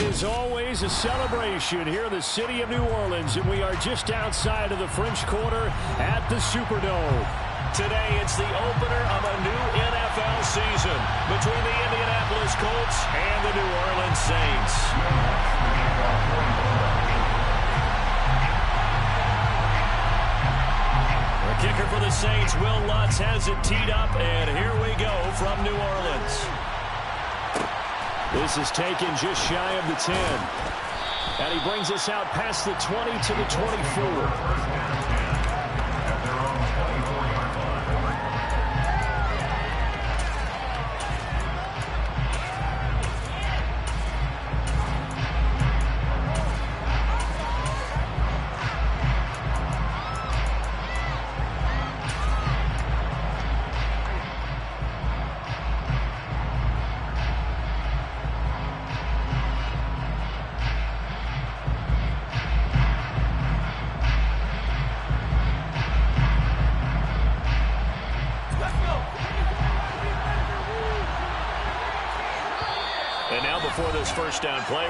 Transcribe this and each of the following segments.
is always a celebration here in the city of New Orleans, and we are just outside of the French Quarter at the Superdome. Today, it's the opener of a new NFL season between the Indianapolis Colts and the New Orleans Saints. The kicker for the Saints, Will Lutz, has it teed up, and here we go from New Orleans. This is taken just shy of the 10. And he brings us out past the 20 to the 24. And now before this first down play,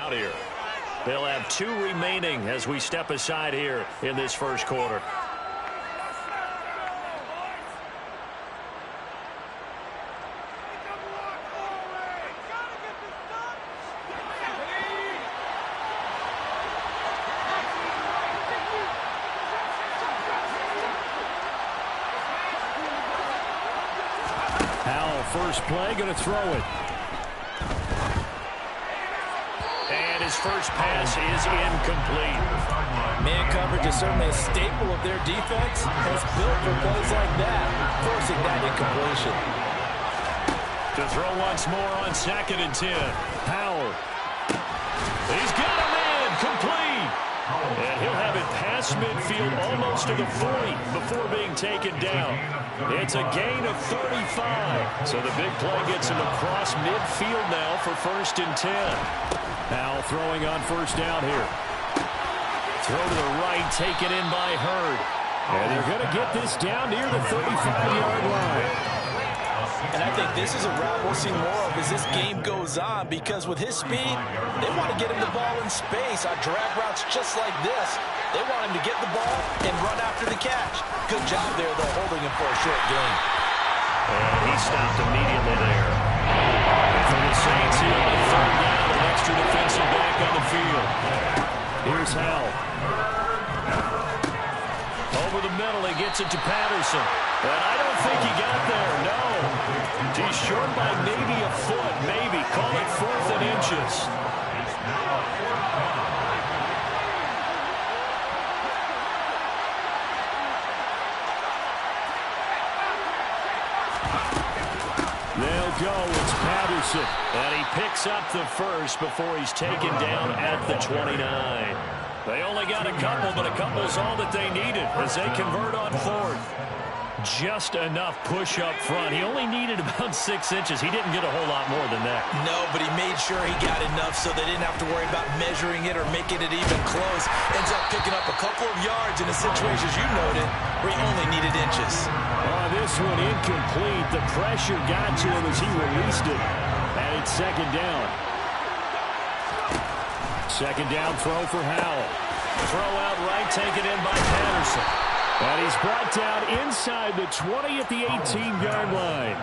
out here. They'll have 2 remaining as we step aside here in this first quarter. Howell, first play, going to throw it. His first pass is incomplete. Man coverage is certainly a staple of their defense. It's built for plays like that, forcing that incompletion. To throw once more on 2nd and 10. Howell. He's got him in, complete. And he'll have it past midfield almost to the 40 before being taken down. It's a gain of 35. So the big play gets him across midfield now for 1st and 10. Howell throwing on first down here. Throw to the right, taken in by Hurd. And they're going to get this down near the 35-yard line. And I think this is a route we'll see more of as this game goes on, because with his speed, they want to get him the ball in space on drag routes just like this. They want him to get the ball and run after the catch. Good job there, though, holding him for a short gain. And he stopped immediately there. For the Saints here on 3rd down, an extra defensive back on the field. Here's Howell. Over the middle, he gets it to Patterson. And I don't think he got there, no. He's short by maybe a foot, maybe. Call it 4th and inches. They'll go. It's Patterson. And he picks up the first before he's taken down at the 29. They only got a couple, but a couple's all that they needed as they convert on 4th. just enough push up front. He only needed about 6 inches. He didn't get a whole lot more than that. No, but he made sure he got enough so they didn't have to worry about measuring it or making it even close. Ends up picking up a couple of yards in a situation, as you noted, where he only needed inches. This one incomplete. The pressure got to him as he released it. And it's second down. Second down throw for Howell. Throw out right, taken in by Patterson. And he's brought down inside the 20 at the 18-yard line.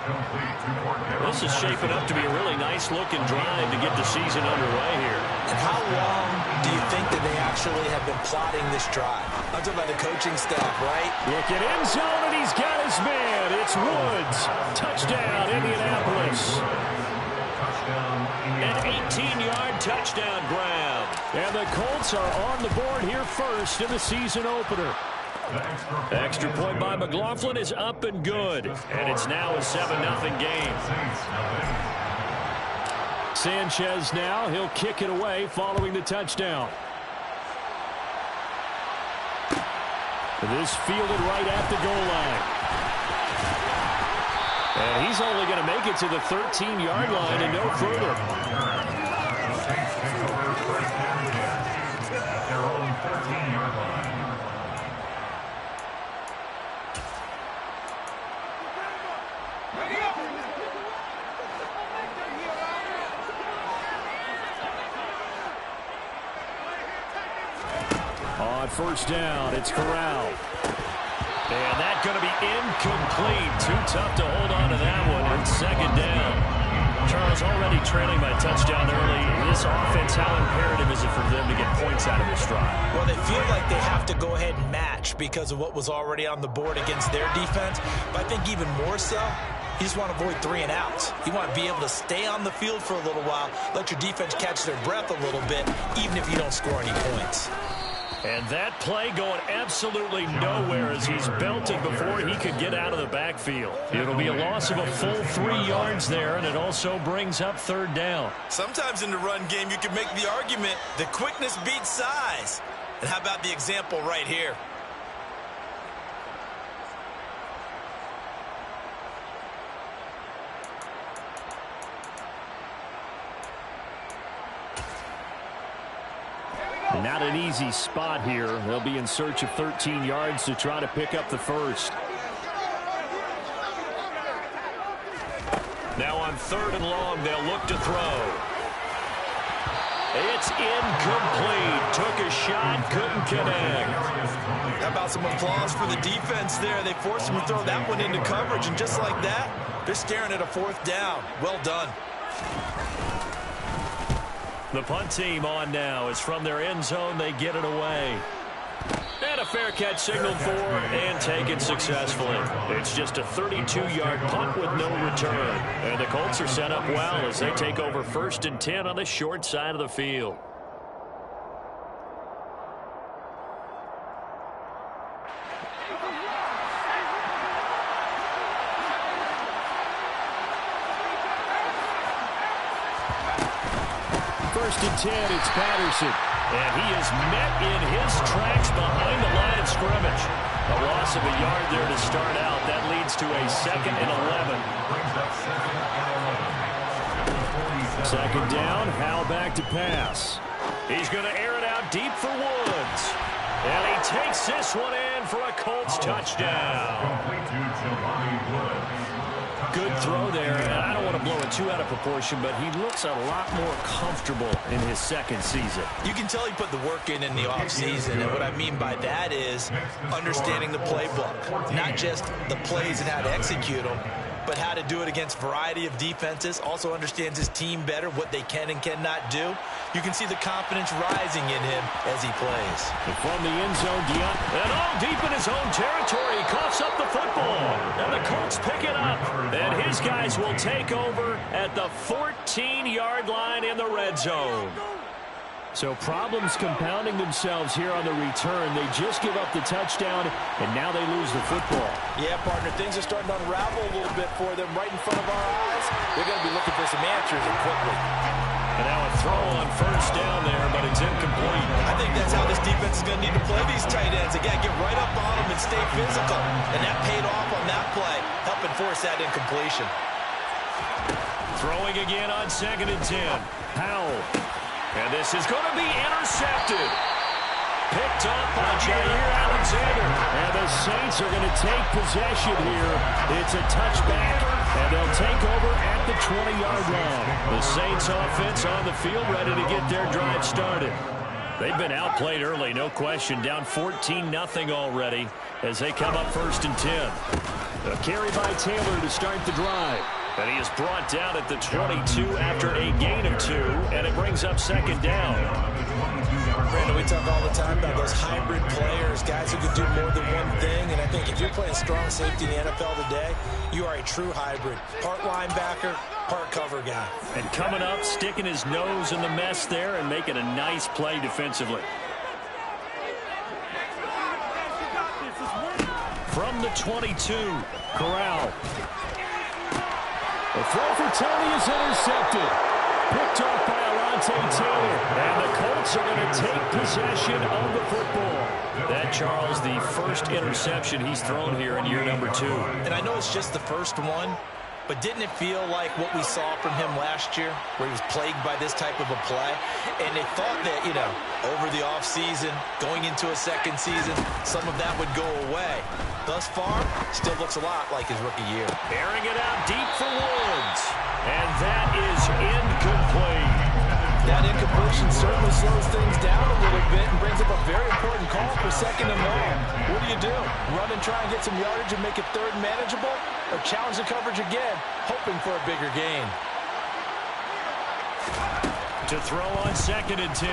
This is shaping up to be a really nice-looking drive to get the season underway here. And how long do you think that they actually have been plotting this drive? I'm talking about the coaching staff, right? Look at end zone, and he's got his man. It's Woods. Touchdown, Indianapolis. An 18-yard touchdown grab. And the Colts are on the board here first in the season opener. Extra point by McLaughlin is up and good. And it's now a 7-0 game. Sanchez now. He'll kick it away following the touchdown. This fielded right at the goal line. And he's only going to make it to the 13-yard line and no further. On first down, it's Corral. And that's going to be incomplete. Too tough to hold on to that one on second down. Charles already trailing by touchdown early. This offense, how imperative is it for them to get points out of this drive? Well, they feel like they have to go ahead and match because of what was already on the board against their defense. But I think even more so, you just want to avoid 3 and outs. You want to be able to stay on the field for a little while, let your defense catch their breath a little bit, even if you don't score any points. And that play going absolutely nowhere as he's belted before he could get out of the backfield. It'll be a loss of a full 3 yards there, and it also brings up third down. Sometimes in the run game, you can make the argument that quickness beats size. And how about the example right here? Not an easy spot here. They'll be in search of 13 yards to try to pick up the first. Now on third and long, they'll look to throw. It's incomplete. Took a shot, couldn't connect. How about some applause for the defense there? They forced him to throw that one into coverage, and just like that, they're staring at a fourth down. Well done. The punt team on now. It's from their end zone. They get it away. And a fair catch signaled for and taken successfully. It's just a 32-yard punt with no return. And the Colts are set up well as they take over 1st and 10 on the short side of the field. First and 10, it's Patterson. And he is met in his tracks behind the line of scrimmage. A loss of a yard there to start out. That leads to a 2nd and 11. Second down, Howell back to pass. He's going to air it out deep for Woods. And he takes this one in for a Colts touchdown. Good throw there, and I don't want to blow it too out of proportion, but he looks a lot more comfortable in his second season. You can tell he put the work in the offseason, and what I mean by that is understanding the playbook, not just the plays and how to execute them, but how to do it against a variety of defenses. Also understands his team better, what they can and cannot do. You can see the confidence rising in him as he plays. And from the end zone, and all deep in his own territory, he coughs up the football. And the Colts pick it up. And his guys will take over at the 14-yard line in the red zone. So problems compounding themselves here on the return. They just give up the touchdown, and now they lose the football. Yeah, partner, things are starting to unravel a little bit for them right in front of our eyes. They're going to be looking for some answers and quickly. And now a throw on first down there, but it's incomplete. I think that's how this defense defense is going to need to play these tight ends. Again, get right up on them and stay physical. And that paid off on that play, helping force that incompletion. Throwing again on 2nd and 10. Howell. And this is going to be intercepted. Picked up by Jair Alexander. And the Saints are going to take possession here. It's a touchback, and they'll take over at the 20-yard line. The Saints offense on the field ready to get their drive started. They've been outplayed early, no question. Down 14-0 already as they come up 1st and 10. A carry by Taylor to start the drive. And he is brought down at the 22 after a gain of 2, and it brings up 2nd down. Brandon, we talk all the time about those hybrid players, guys who can do more than one thing. And I think if you're playing strong safety in the NFL today, you are a true hybrid. Part linebacker, part cover guy. And coming up, sticking his nose in the mess there and making a nice play defensively. From the 22, Corral. The throw for Tony is intercepted. Picked off by Alontae Taylor. And the Colts are going to take possession of the football. That, Charles, the first interception he's thrown here in year number 2. And I know it's just the first one, but didn't it feel like what we saw from him last year, where he was plagued by this type of a play? And they thought that, you know, over the offseason, going into a second season, some of that would go away. Thus far, still looks a lot like his rookie year. Airing it out deep for Woods. And that is incomplete. That incompletion certainly slows things down a little bit and brings up a very important call for 2nd and long. What do? Run and try and get some yardage and make it 3rd manageable? Or challenge the coverage again, hoping for a bigger gain? To throw on 2nd and 10.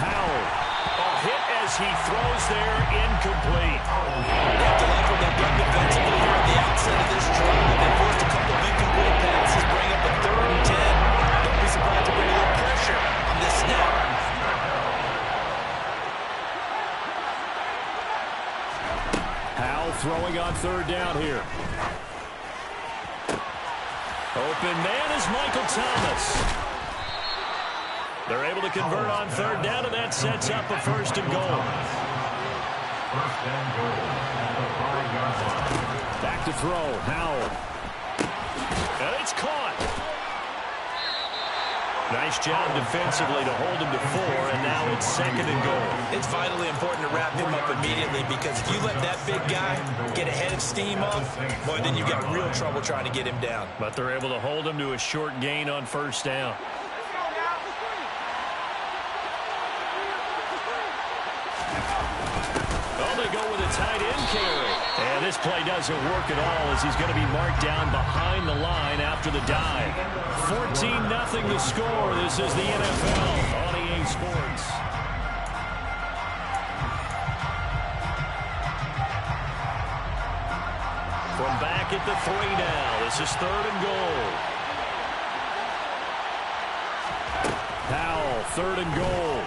Howell. A hit as he throws there, incomplete. They have to like what they've done defensively here at the outset of this drive. They forced a couple of incomplete passes, bring up a 3rd and 10. Don't be surprised to bring a little pressure on this snap. Howell throwing on 3rd down here. Open man is Michael Thomas. They're able to convert on 3rd down, and that sets up a 1st and goal. Back to throw, Howell. And it's caught. Nice job defensively to hold him to 4, and now it's 2nd and goal. It's vitally important to wrap him up immediately, because if you let that big guy get a head of steam up, boy, then you've got real trouble trying to get him down. But they're able to hold him to a short gain on 1st down. They go with a tight end carry. And this play doesn't work at all as he's going to be marked down behind the line after the dive. 14-0 the score. This is the NFL on EA Sports. From back at the 3 now. This is 3rd and goal. Howell, 3rd and goal.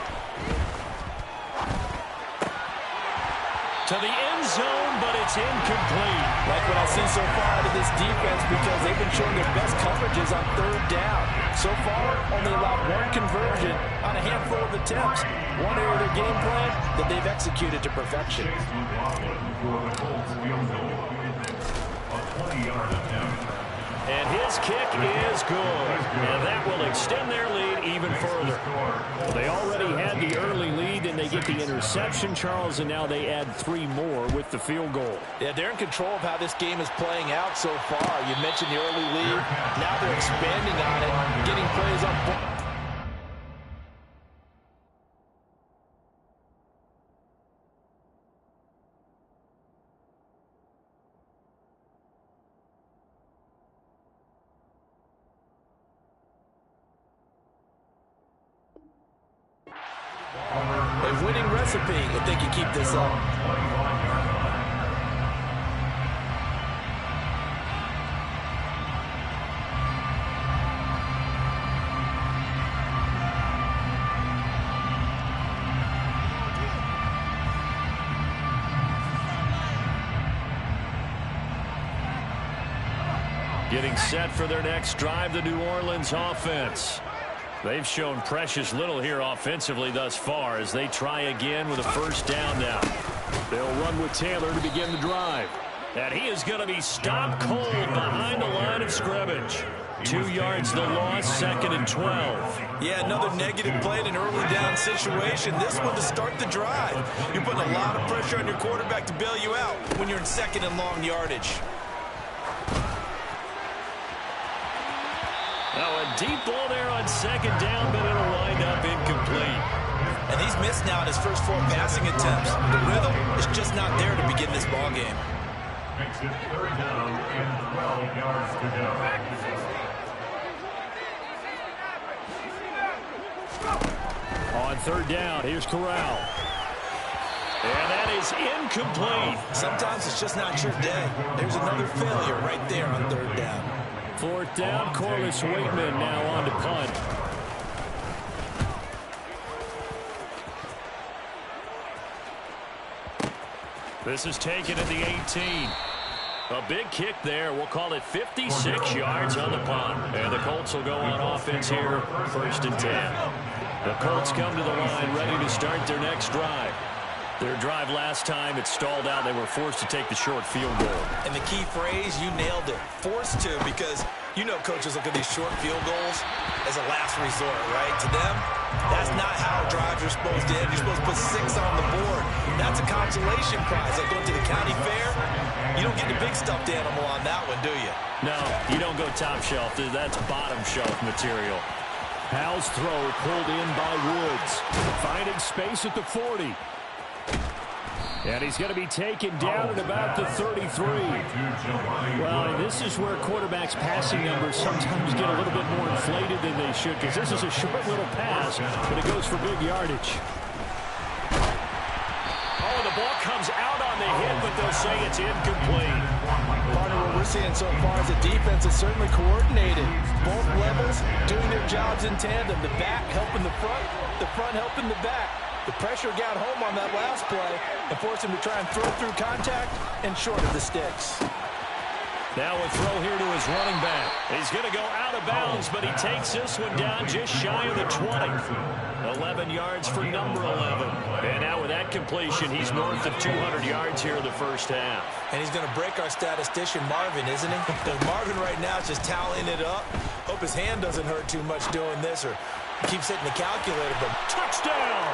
To the end zone, but it's incomplete. Like what I've seen so far out of this defense, because they've been showing their best coverages on 3rd down. So far, only allowed 1 conversion on a handful of attempts. One area of their game plan that they've executed to perfection. And his kick is good. And that will extend their lead even further. They already had the early lead, and they get the interception, Charles, and now they add 3 more with the field goal. Yeah, they're in control of how this game is playing out so far. You mentioned the early lead. Now they're expanding on it, getting plays on. A winning recipe if they can keep this up. Getting set for their next drive, the New Orleans offense. They've shown precious little here offensively thus far as they try again with a first down now. They'll run with Taylor to begin the drive. And he is going to be stopped cold behind the line of scrimmage. 2 yards the loss, 2nd and 12. Yeah, another negative play in an early down situation. This one to start the drive. You're putting a lot of pressure on your quarterback to bail you out when you're in 2nd and long yardage. Now a deep ball there on 2nd down, but it'll wind up incomplete. And he's missed now in his first 4 passing attempts. The rhythm is just not there to begin this ball game. Makes it 3rd down and 12 yards to go. On 3rd down, here's Corral. And that is incomplete. Sometimes it's just not your day. There's another failure right there on 3rd down. 4th down, Corliss Waitman now on to punt. This is taken at the 18. A big kick there. We'll call it 56 yards on the punt. And the Colts will go on offense here, 1st and 10. The Colts come to the line ready to start their next drive. Their drive last time, it stalled out. They were forced to take the short field goal. And the key phrase, you nailed it. Forced to, because you know coaches look at these short field goals as a last resort, right? To them, that's not how drives are supposed to end. You're supposed to put 6 on the board. That's a consolation prize. Like going to the county fair, you don't get the big stuffed animal on that one, do you? No, you don't go top shelf. That's bottom shelf material. Howell's throw pulled in by Woods. Finding space at the 40. And he's going to be taken down at about the 33. Well, this is where quarterbacks' passing numbers sometimes get a little bit more inflated than they should, because this is a short little pass, but it goes for big yardage. Oh, the ball comes out on the hit, but they'll say it's incomplete. Partner, what we're seeing so far is the defense is certainly coordinated. Both levels doing their jobs in tandem. The back helping the front helping the back. The pressure got home on that last play and forced him to try and throw through contact and short of the sticks. Now a throw here to his running back. He's going to go out of bounds, but he takes this one down just shy of the 20. 11 yards for number 11. And now with that completion, he's north of 200 yards here in the first half. And he's going to break our statistician, Marvin, isn't he? Because Marvin right now is just tallying it up. Hope his hand doesn't hurt too much doing this, or he keeps hitting the calculator. But touchdown!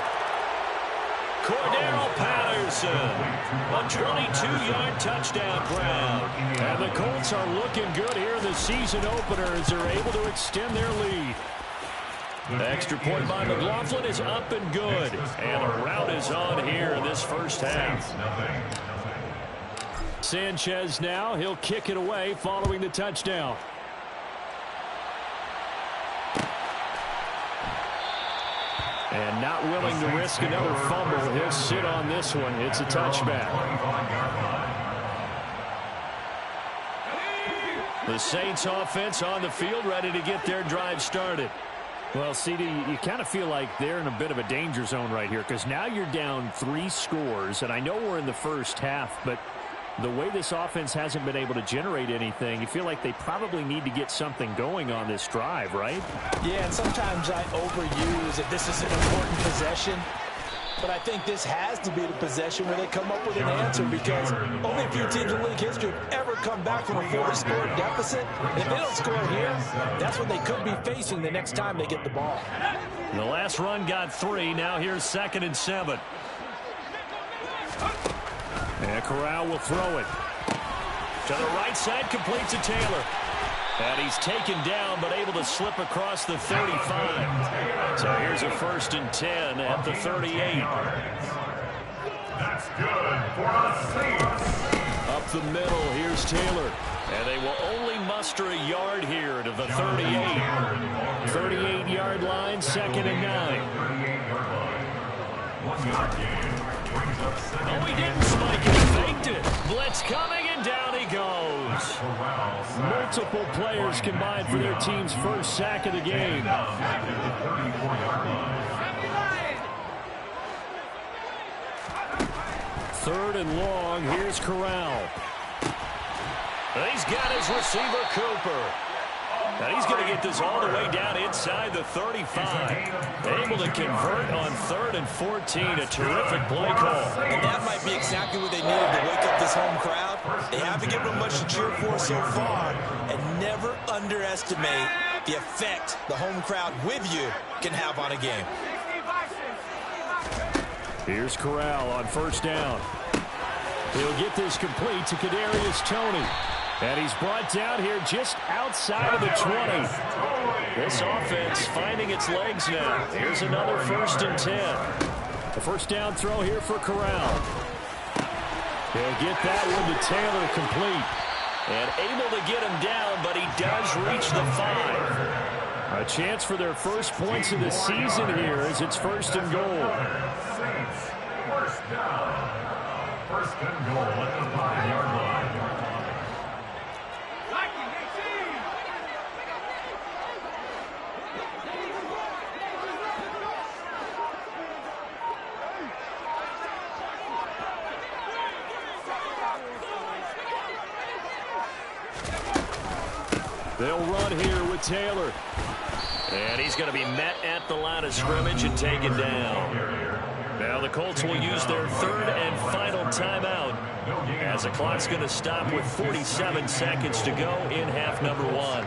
Cordero Patterson, a 22-yard touchdown crowd. And the Colts are looking good here in the season opener as they're able to extend their lead. The extra point by McLaughlin is up and good. And the route is on here in this first half. Sanchez now, he'll kick it away following the touchdown. And not willing to risk another fumble. He'll sit on this one. It's a touchback. The Saints offense on the field ready to get their drive started. Well, CD, you kind of feel like they're in a bit of a danger zone right here, because now you're down 3 scores, and I know we're in the first half, but the way this offense hasn't been able to generate anything, you feel like they probably need to get something going on this drive, right? Yeah, and sometimes I overuse if this is an important possession. But I think this has to be the possession where they come up with an answer, because only a few teams in league history have ever come back from a 4-score deficit. And if they don't score here, that's what they could be facing the next time they get the ball. The last run got 3. Now here's 2nd and 7. And Corral will throw it. To the right side, complete to Taylor. And he's taken down, but able to slip across the 35. So here's a 1st and 10 at the 38. That's good for the Saints. Up the middle, here's Taylor. And they will only muster a yard here to the 38. 38-yard line, 2nd and 9. Oh, he didn't spike it, faked it. Blitz coming, and down he goes. Multiple players combined for their team's first sack of the game. 3rd and long, here's Corral. He's got his receiver, Cooper. And he's going to get this all the way down inside the 35. Able to convert on 3rd and 14. A terrific play call. And that might be exactly what they needed to wake up this home crowd. They haven't given them much to cheer for so far. And never underestimate the effect the home crowd with you can have on a game. Here's Corral on 1st down. He'll get this complete to Kadarius Toney. And he's brought down here just outside of the 20. This offense finding its legs now. Here's another 1st and 10. The 1st down throw here for Corral. He'll get that one to Taylor complete. And able to get him down, but he does reach the 5. A chance for their first points of the season here as it's 1st and goal. 1st down. 1st and goal at the 5-yard line. They'll run here with Taylor. And he's going to be met at the line of scrimmage and taken down. Now the Colts will use their 3rd and final timeout as the clock's going to stop with 47 seconds to go in half number 1.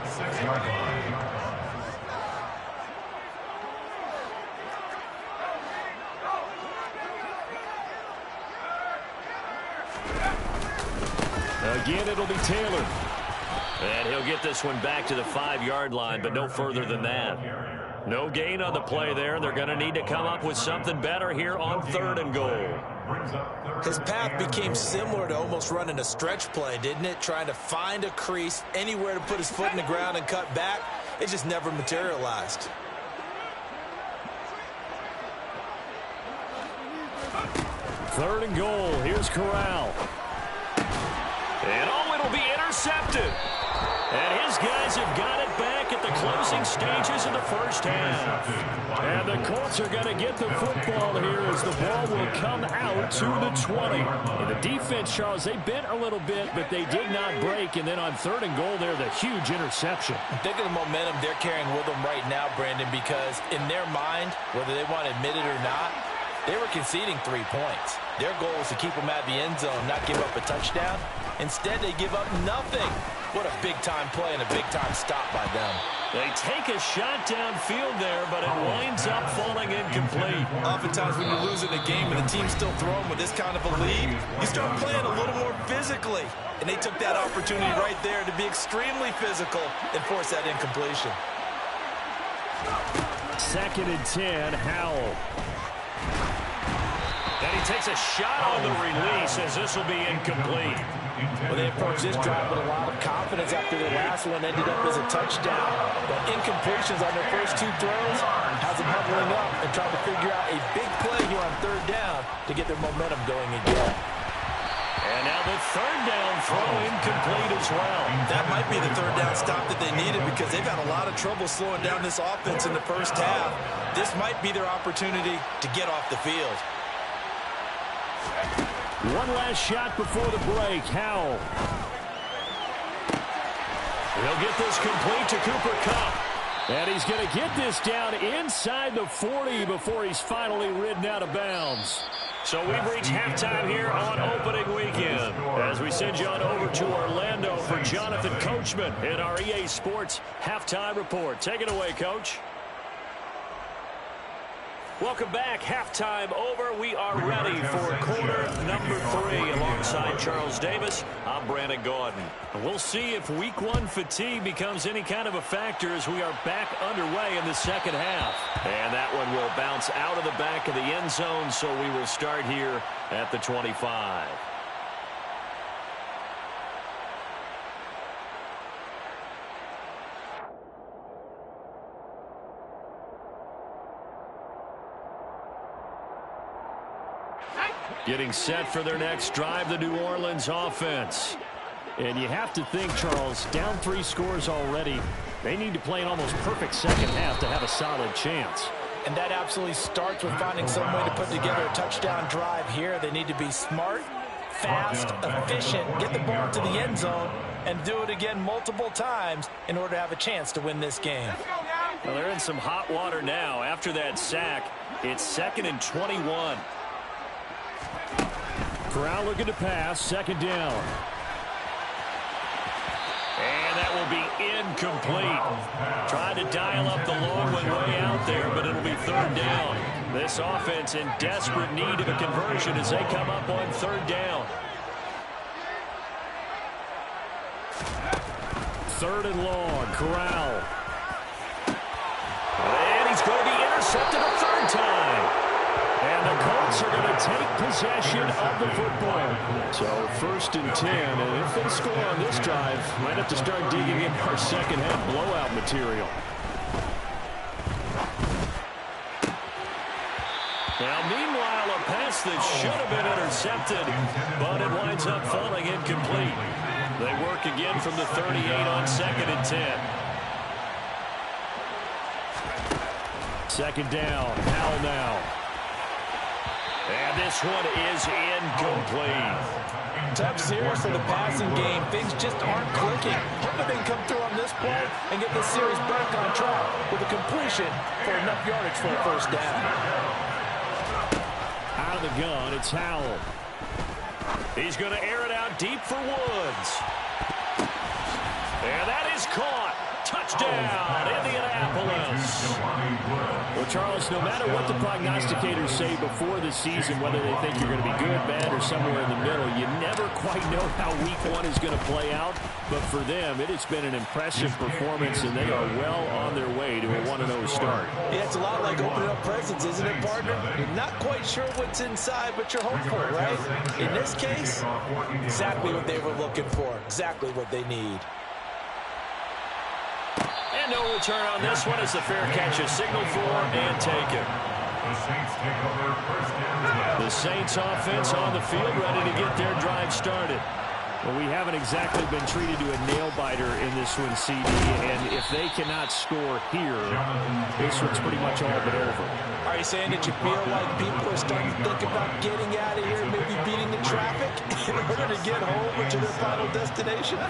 Again, it'll be Taylor. And he'll get this one back to the 5-yard line, but no further than that. No gain on the play there. They're going to need to come up with something better here on 3rd and goal. His path became similar to almost running a stretch play, didn't it? Trying to find a crease, anywhere to put his foot in the ground and cut back. It just never materialized. Third and goal. Here's Corral. And it'll be intercepted. And his guys have got it back at the closing stages of the first half. And the Colts are going to get the football here as the ball will come out to the 20. And the defense, Charles, they bent a little bit, but they did not break. And then on 3rd and goal there, the huge interception. Think of the momentum they're carrying with them right now, Brandon, because in their mind, whether they want to admit it or not, they were conceding 3 points. Their goal was to keep them at the end zone, not give up a touchdown. Instead, they give up nothing. What a big-time play and a big-time stop by them. They take a shot downfield there, but it winds up falling incomplete. Oftentimes when you're losing a game and the team's still throwing with this kind of a lead, you start playing a little more physically. And they took that opportunity right there to be extremely physical and force that incompletion. 2nd and 10, Howell. And he takes a shot on the release as this will be incomplete. Well, they approached this drive with a lot of confidence after their last one ended up as a touchdown. But incompletions on their first 2 throws has them huddling up and trying to figure out a big play here on 3rd down to get their momentum going again. And now the 3rd down throw incomplete as well. That might be the 3rd down stop that they needed because they've had a lot of trouble slowing down this offense in the first half. This might be their opportunity to get off the field. One last shot before the break. Howell. He'll get this complete to Cooper Kupp. And he's going to get this down inside the 40 before he's finally ridden out of bounds. So we've reached halftime here on opening weekend. As we send you on over to Orlando for Jonathan Coachman in our EA Sports Halftime Report. Take it away, Coach. Welcome back. Halftime over. We are ready for quarter number 3 alongside Charles Davis. I'm Brandon Gaudin. We'll see if week 1 fatigue becomes any kind of a factor as we are back underway in the second half. And that one will bounce out of the back of the end zone, so we will start here at the 25. Getting set for their next drive, the New Orleans offense. And you have to think, Charles, down 3 scores already. They need to play an almost perfect second half to have a solid chance. And that absolutely starts with finding some way to put together a touchdown drive here. They need to be smart, fast, efficient, get the ball to the end zone, and do it again multiple times in order to have a chance to win this game. Well, they're in some hot water now. After that sack, it's 2nd and 21. Corral looking to pass, 2nd down. And that will be incomplete. Trying to dial up the long one way out there, but it'll be 3rd down. This offense in desperate need of a conversion as they come up on 3rd down. 3rd and long, Corral. And he's going to be intercepted a 3rd time. And the Colts are going to take possession of the football. So 1st and 10, and if they score on this drive, might have to start digging in our second half blowout material. Now, meanwhile, a pass that should have been intercepted, but it winds up falling incomplete. They work again from the 38 on 2nd and 10. 2nd down, Howell now. And this one is incomplete. Tough series for the passing game. Things just aren't clicking. Hoping they can come through on this play and get this series back on track with a completion for enough yardage for a 1st down. Out of the gun, it's Howell. He's going to air it out deep for Woods. And that is caught. Touchdown, Indianapolis. Well, Charles, no matter what the prognosticators say before the season, whether they think you're going to be good, bad, or somewhere in the middle, you never quite know how week 1 is going to play out. But for them, it has been an impressive performance, and they are well on their way to a 1-0 start. Yeah, it's a lot like opening up presents, isn't it, partner? You're not quite sure what's inside, but you're hopeful, right? In this case, exactly what they were looking for, exactly what they need. And no return on this one as the fair catch is signaled for and taken. The Saints offense on the field, ready to get their drive started. Well, we haven't exactly been treated to a nail-biter in this one, CD, and if they cannot score here, this one's pretty much all but over. Are you saying that you feel like people are starting to think about getting out of here, maybe beating the traffic in order to get home or to their final destination?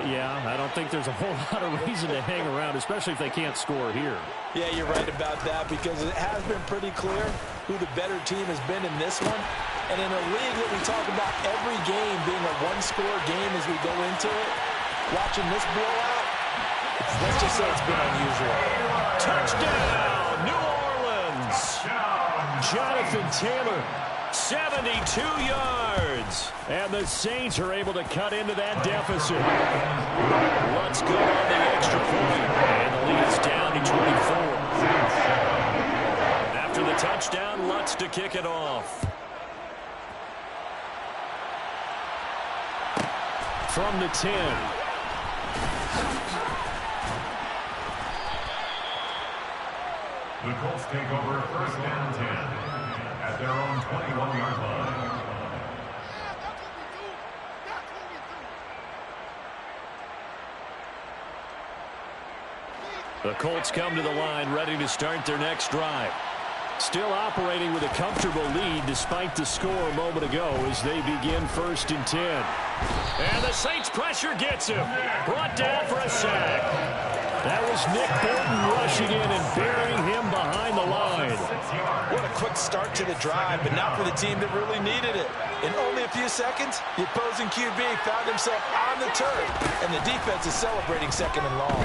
Yeah, I don't think there's a whole lot of reason to hang around, especially if they can't score here. Yeah, you're right about that because it has been pretty clear who the better team has been in this one. And in a league that we talk about every game being a one-score game as we go into it, watching this blowout, let's just say it's been unusual. Touchdown, New Orleans. Jonathan Taylor, 72 yards. and the Saints are able to cut into that deficit. Let's go on the extra point, and the lead is down to 24. After the touchdown, Lutz to kick it off. From the 10. The Colts take over 1st and 10 at their own 21-yard line. The Colts come to the line ready to start their next drive. Still operating with a comfortable lead despite the score a moment ago as they begin 1st and 10. And the Saints pressure gets him. Brought down for a sack. That was Nick Bolton rushing in and burying him behind the line. What a quick start to the drive, but not for the team that really needed it. In only a few seconds, the opposing QB found himself on the turf, and the defense is celebrating 2nd and long.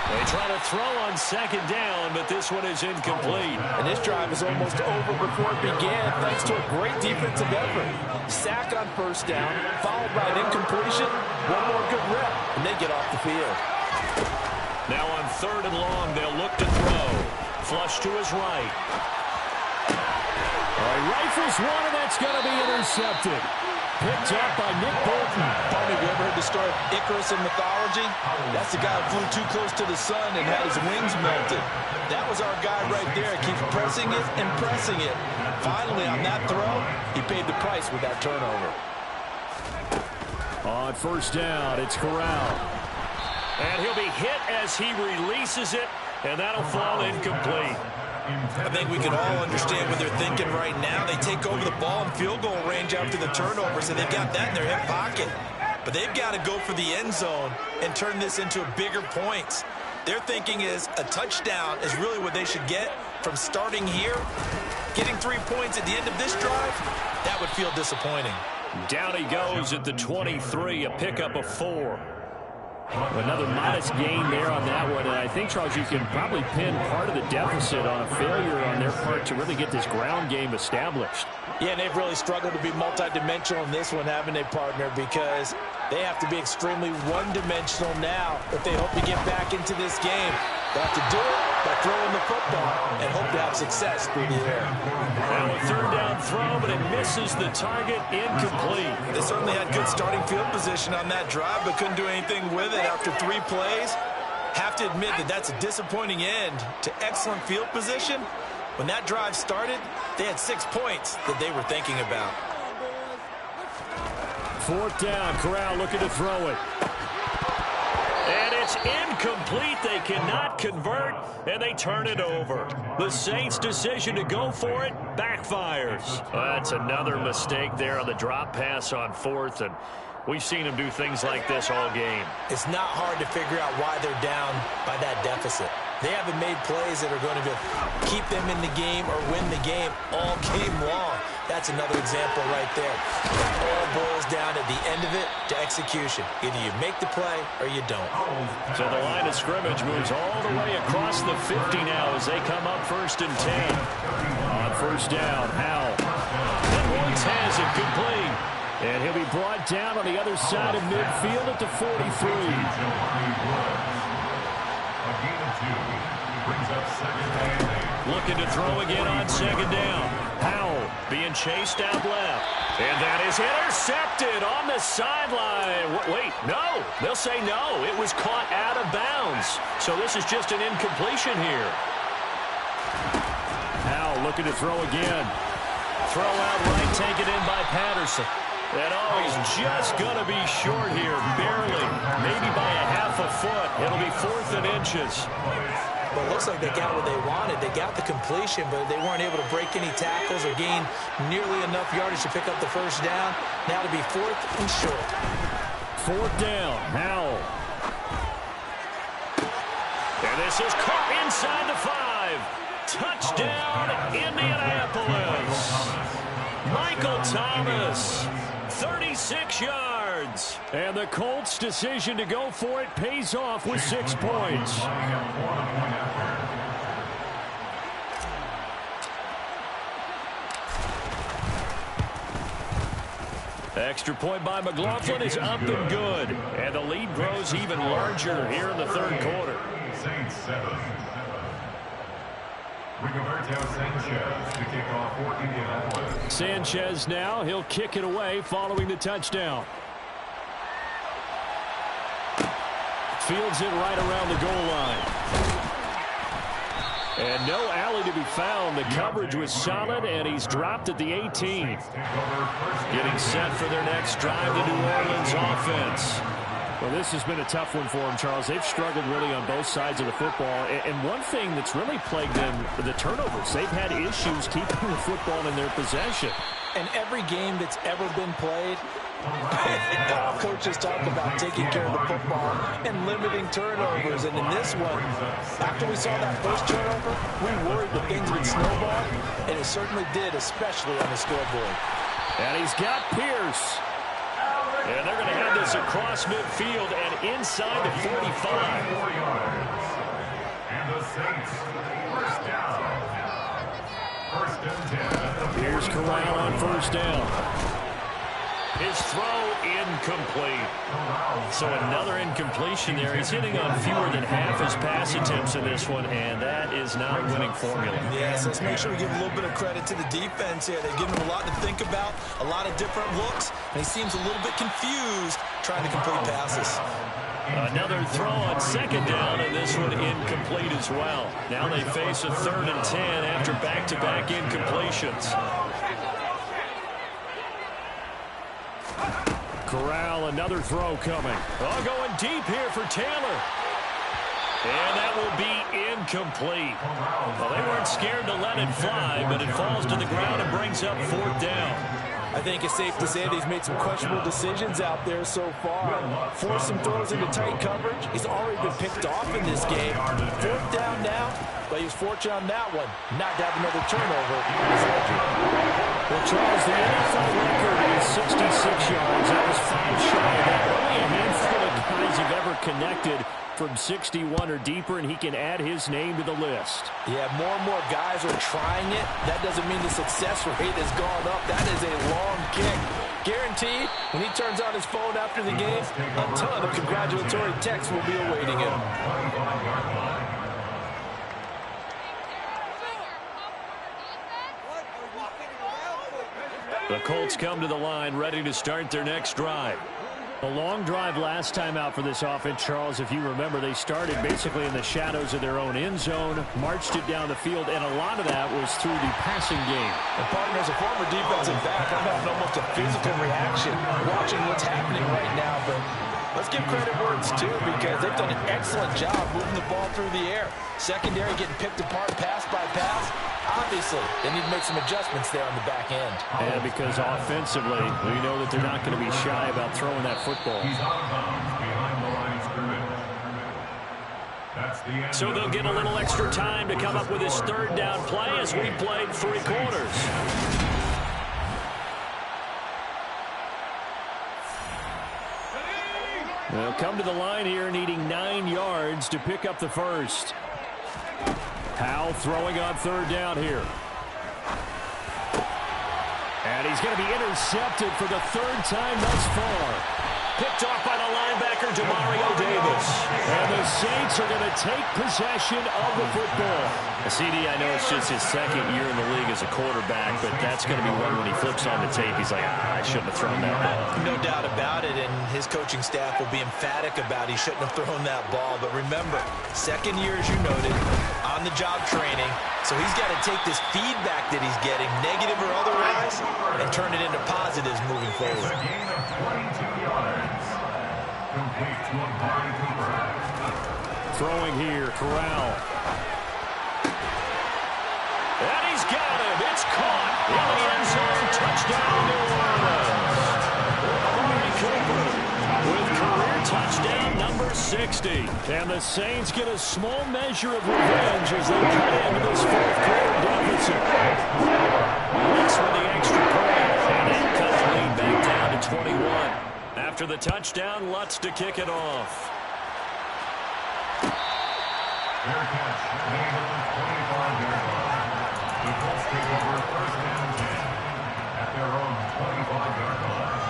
They try to throw on 2nd down, but this one is incomplete. And this drive is almost over before it began, thanks to a great defensive effort. Sack on 1st down, followed by an incompletion, one more good rep, and they get off the field. Now on 3rd and long, they'll look to throw. Flush to his right. All right, rifles one, and that's going to be intercepted. Picked up by Nick Bolton. Partner, have you ever heard the story of Icarus in mythology? That's the guy who flew too close to the sun and had his wings melted. That was our guy right there. Keeps pressing it and pressing it. Finally, on that throw, he paid the price with that turnover. On 1st down, it's Corral. And he'll be hit as he releases it, and that'll fall incomplete. I think we can all understand what they're thinking right now. They take over the ball in field goal range after the turnover, so they've got that in their hip pocket. But they've got to go for the end zone and turn this into bigger points. Their thinking is a touchdown is really what they should get from starting here. Getting 3 points at the end of this drive, that would feel disappointing. Down he goes at the 23, a pickup of 4. Another modest gain there on that one, and I think, Charles, you can probably pin part of the deficit on a failure on their part to really get this ground game established. Yeah, and they've really struggled to be multidimensional in this one, haven't they, partner? Because they have to be extremely one-dimensional now if they hope to get back into this game. They have to do it by throwing the football and hope to have success through the air. Now a third down throw, but it misses the target, incomplete. They certainly had good starting field position on that drive, but couldn't do anything with it after 3 plays. Have to admit that that's a disappointing end to excellent field position. When that drive started, they had 6 points that they were thinking about. Fourth down, Corral looking to throw it. And it's incomplete. They cannot convert, and they turn it over. The Saints' decision to go for it backfires. That's another mistake there on the drop pass on fourth, and we've seen them do things like this all game. It's not hard to figure out why they're down by that deficit. They haven't made plays that are going to keep them in the game or win the game all game long. That's another example right there. It all boils down at the end of it to execution. Either you make the play or you don't. So the line of scrimmage moves all the way across the 50 now as they come up 1st and 10. On first down, Howell. And Woods has it complete. And he'll be brought down on the other side of midfield at the 43. Looking to throw again on 2nd down. Howell being chased out left. And that is intercepted on the sideline. Wait, no. They'll say no. It was caught out of bounds. So this is just an incompletion here. Howell looking to throw again. Throw out right, taken in by Patterson. And he's just going to be short here, barely, maybe by a half a foot. It'll be 4th and inches. Well, it looks like they got what they wanted. They got the completion, but they weren't able to break any tackles or gain nearly enough yardage to pick up the first down. Now to be 4th and short. 4th down, Howell. And this is caught inside the 5. Touchdown, Indianapolis. Michael Thomas. 36 yards. And the Colts' decision to go for it pays off with 6 points. Extra point by McLaughlin is up and good. And the lead grows even larger here in the 3rd quarter. Saints 7. Rigoberto Sanchez to kick off for Indianapolis. Sanchez now, he'll kick it away following the touchdown. Fields it right around the goal line. And no alley to be found. The coverage was solid, and he's dropped at the 18. Getting set for their next drive, the New Orleans offense. Well, this has been a tough one for them, Charles. They've struggled really on both sides of the football. And one thing that's really plagued them, the turnovers. They've had issues keeping the football in their possession. And every game that's ever been played, all coaches talk about taking care of the football and limiting turnovers. And in this one, after we saw that first turnover, we worried that things would snowball. And it certainly did, especially on the scoreboard. And he's got Pierce. And they're going to have this across midfield and inside the 45. And the Saints, 1st down. 1st and 10. Here's Corral on 1st down. His throw incomplete. So another incompletion there. He's hitting on fewer than half his pass attempts in this one, and that is not a winning formula. Yes, let's make sure we give a little bit of credit to the defense here. They've given him a lot to think about, a lot of different looks, and he seems a little bit confused trying to complete passes. Another throw on 2nd down, and this one incomplete as well. Now they face a 3rd and 10 after back-to-back incompletions. Corral, another throw coming. Oh, going deep here for Taylor. And that will be incomplete. Well, they weren't scared to let it fly, but it falls to the ground and brings up 4th down. I think it's safe to say that he's made some questionable decisions out there so far. Forced some throws into tight coverage. He's already been picked off in this game. 4th down now, but he was fortunate on that one. Not to have another turnover. Well, Charles, the NFL record is 66 yards. That was 5 shy of that. Only a handful of guys have ever connected from 61 or deeper, and he can add his name to the list. Yeah, more and more guys are trying it. That doesn't mean the success rate has gone up. That is a long kick. Guaranteed, when he turns on his phone after the game, a ton of congratulatory texts will be awaiting him. The Colts come to the line, ready to start their next drive. A long drive last time out for this offense, Charles. If you remember, they started basically in the shadows of their own end zone, marched it down the field, and a lot of that was through the passing game. And partner, as a former defensive back, I'm having almost a physical reaction watching what's happening right now. But let's give credit where it's due, because they've done an excellent job moving the ball through the air. Secondary getting picked apart pass by pass. Obviously, they need to make some adjustments there on the back end. And because offensively, we know that they're not going to be shy about throwing that football. He's out of bounds behind the line of scrimmage. That's the end. So they'll get a little extra time to come up with his 3rd down play as we played 3 quarters. They'll come to the line here needing 9 yards to pick up the first. Howell throwing on 3rd down here. And he's going to be intercepted for the 3rd time thus far. Picked off by the linebacker, Demario Davis. And the Saints are going to take possession of the football. CD, I know it's just his 2nd year in the league as a quarterback, but that's going to be one when he flips on the tape. He's like, I shouldn't have thrown that ball. No doubt about it, and his coaching staff will be emphatic about he shouldn't have thrown that ball. But remember, 2nd year, as you noted, on-the-job training. So he's got to take this feedback that he's getting, negative or otherwise, and turn it into positives moving forward. It's a gain of 22 yards. Complete to Amari Cooper. Throwing here, Corral. And he's got him. It's caught in the end zone. Touchdown, New Orleans. Amari Cooper with career touchdown number 60. And the Saints get a small measure of revenge as they cut into this 4th quarter deficit. Looks for the extra point. And that cuts the lead back down to 21. After the touchdown, Lutz to kick it off. Fair catch. Gain of the 25-yard line. The Colts take over 1st and 10 at their own 25-yard line.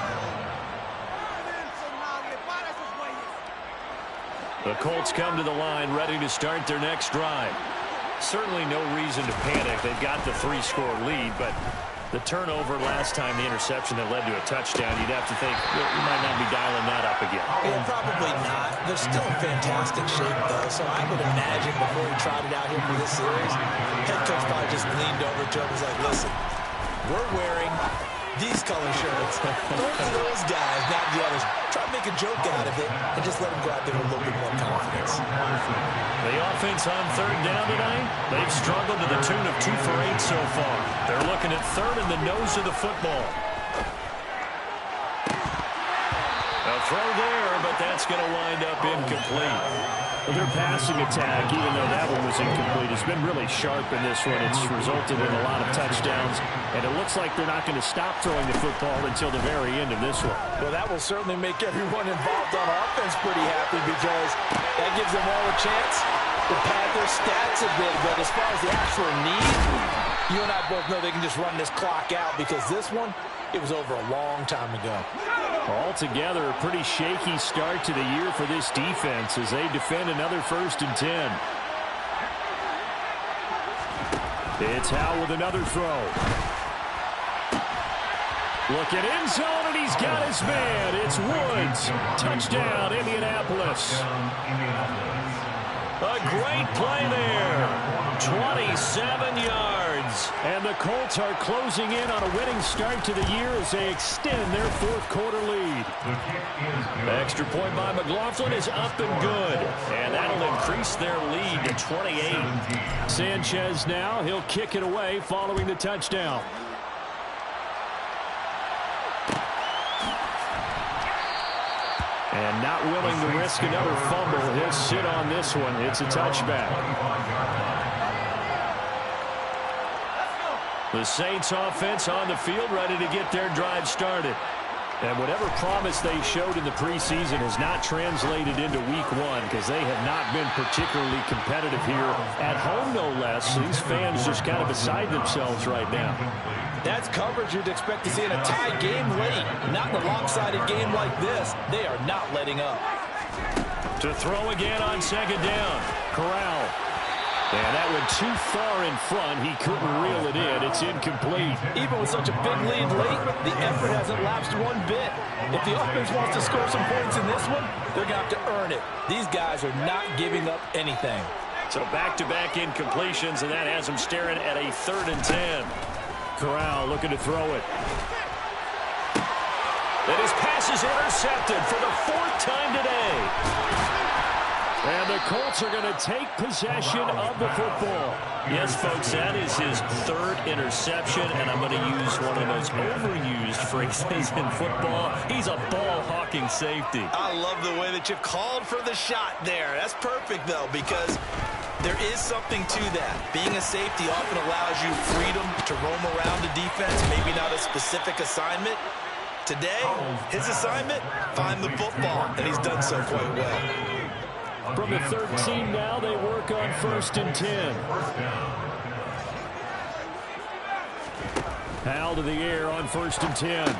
The Colts come to the line, ready to start their next drive. Certainly no reason to panic. They've got the 3-score lead, but the turnover last time, the interception that led to a touchdown, you'd have to think you might not be dialing that up again. Yeah, probably not. They're still in fantastic shape, though, so I would imagine before he trotted out here for this series, head coach probably just leaned over to him and was like, listen, we're wearing these color shirts. Throw to those guys, not the others. Try to make a joke out of it and just let them go out there with a little bit more confidence. The offense on 3rd down tonight, they've struggled to the tune of 2 for 8 so far. They're looking at 3rd in the nose of the football. A throw there, but that's going to wind up incomplete. Well, their passing attack, even though that one was incomplete, has been really sharp in this one. It's resulted in a lot of touchdowns, and it looks like they're not going to stop throwing the football until the very end of this one. Well, that will certainly make everyone involved on offense pretty happy, because that gives them all a chance to pad their stats a bit. But as far as the actual need, you and I both know they can just run this clock out, because this one, it was over a long time ago. Altogether, a pretty shaky start to the year for this defense as they defend another 1st and 10. It's Howell with another throw. Look at end zone, and he's got his man. It's Woods. Touchdown, Indianapolis. A great play there. 27 yards. And the Colts are closing in on a winning start to the year as they extend their fourth quarter lead. Extra point by McLaughlin is up and good. And that'll increase their lead to 28. Sanchez now, he'll kick it away following the touchdown. And not willing to risk another fumble, he'll sit on this one. It's a touchback. The Saints offense on the field ready to get their drive started. And whatever promise they showed in the preseason has not translated into week one because they have not been particularly competitive here at home, no less. These fans just kind of beside themselves right now. That's coverage you'd expect to see in a tie game late. Not in a lopsided game like this. They are not letting up. To throw again on second down. Corral. And that went too far in front. He couldn't reel it in. It's incomplete. Even with such a big lead late, the effort hasn't lapsed one bit. If the offense wants to score some points in this one, they're going to have to earn it. These guys are not giving up anything. So back-to-back incompletions, and that has them staring at a 3rd and 10. Corral looking to throw it. And his pass is intercepted for the 4th time today. And the Colts are going to take possession of the football. Yes, folks, that is his 3rd interception, and I'm going to use one of the most overused phrases in football. He's a ball-hawking safety. I love the way that you called for the shot there. That's perfect, though, because there is something to that. Being a safety often allows you freedom to roam around the defense, maybe not a specific assignment. Today, his assignment, find the football, and he's done so quite well. From the 13 now, they work on 1st and 10. Hal to the air on 1st and 10.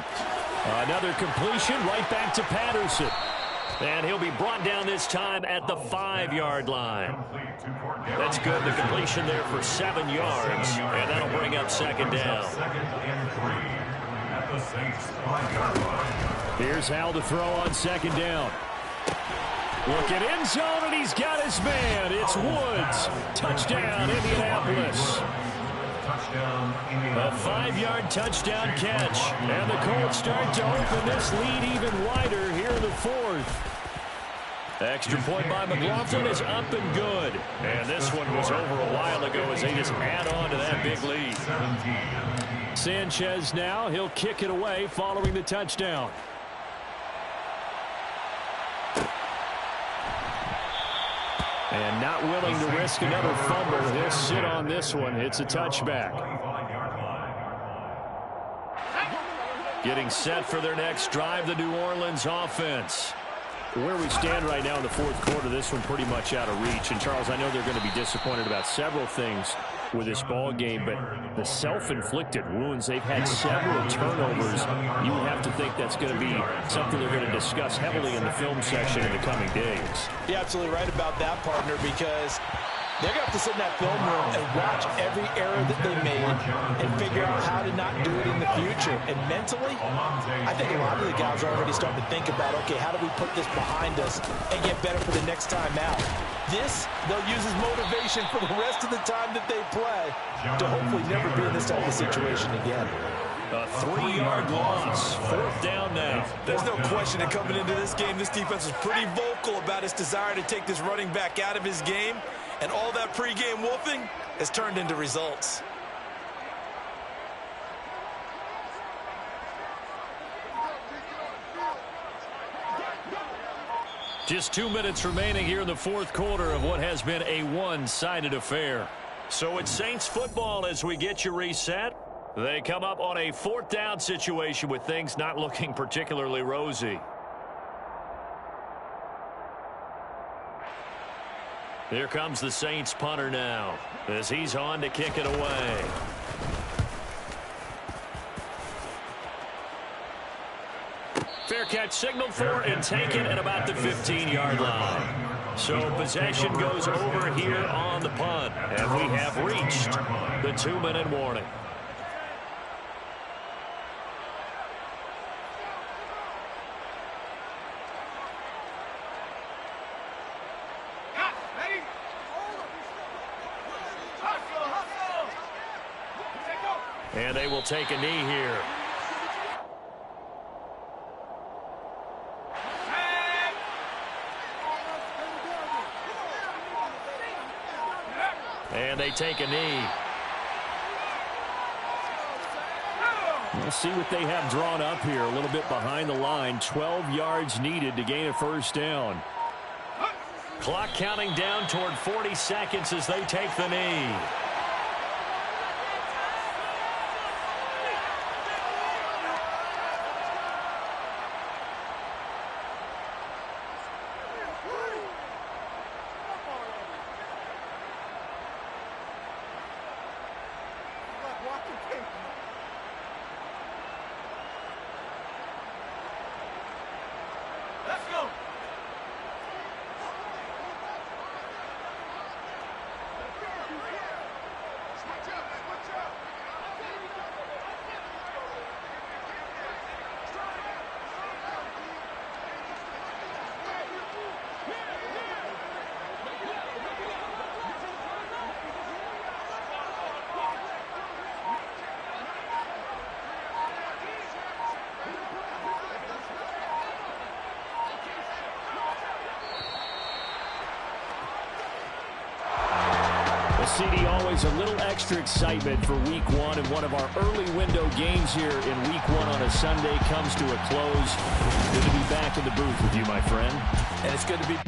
Another completion right back to Patterson. And he'll be brought down this time at the 5-yard line. That's good. The completion there for 7 yards. And that'll bring up second down. Here's Hal to throw on second down. Looking end zone, and he's got his man. It's Woods. Touchdown, Indianapolis. A 5-yard touchdown catch. And the Colts start to open this lead even wider here in the 4th. Extra point by McLaughlin is up and good. And this one was over a while ago as they just add on to that big lead. Sanchez now, he'll kick it away following the touchdown. And not willing to risk another fumble. He'll sit on this one. It's a touchback. Getting set for their next drive, the New Orleans offense. Where we stand right now in the 4th quarter, this one pretty much out of reach. And, Charles, I know they're going to be disappointed about several things with this ball game, but the self-inflicted wounds, they've had several turnovers. You would have to think that's going to be something they're going to discuss heavily in the film section in the coming days. You're absolutely right about that, partner, because they're going to have to sit in that film room and watch every error that they made and figure out how to not do it in the future. And mentally, I think a lot of the guys are already starting to think about, okay, how do we put this behind us and get better for the next time out? This, they'll use as motivation for the rest of the time that they play to hopefully never be in this type of situation again. A 3-yard loss. 4th down now. There's no question that coming into this game, this defense was pretty vocal about his desire to take this running back out of his game. And all that pregame wolfing has turned into results. Just 2 minutes remaining here in the 4th quarter of what has been a one-sided affair. So it's Saints football as we get you reset. They come up on a 4th down situation with things not looking particularly rosy. Here comes the Saints punter now as he's on to kick it away. Fair catch signaled for and taken at about the 15-yard line. So possession goes over here on the punt, and we have reached the 2-minute warning. And they will take a knee here. And they take a knee. We'll see what they have drawn up here. A little bit behind the line. 12 yards needed to gain a first down. Clock counting down toward 40 seconds as they take the knee. CD, always a little extra excitement for week one, and one of our early window games here in week one on a Sunday comes to a close. Good to be back in the booth with you, my friend. And it's good to be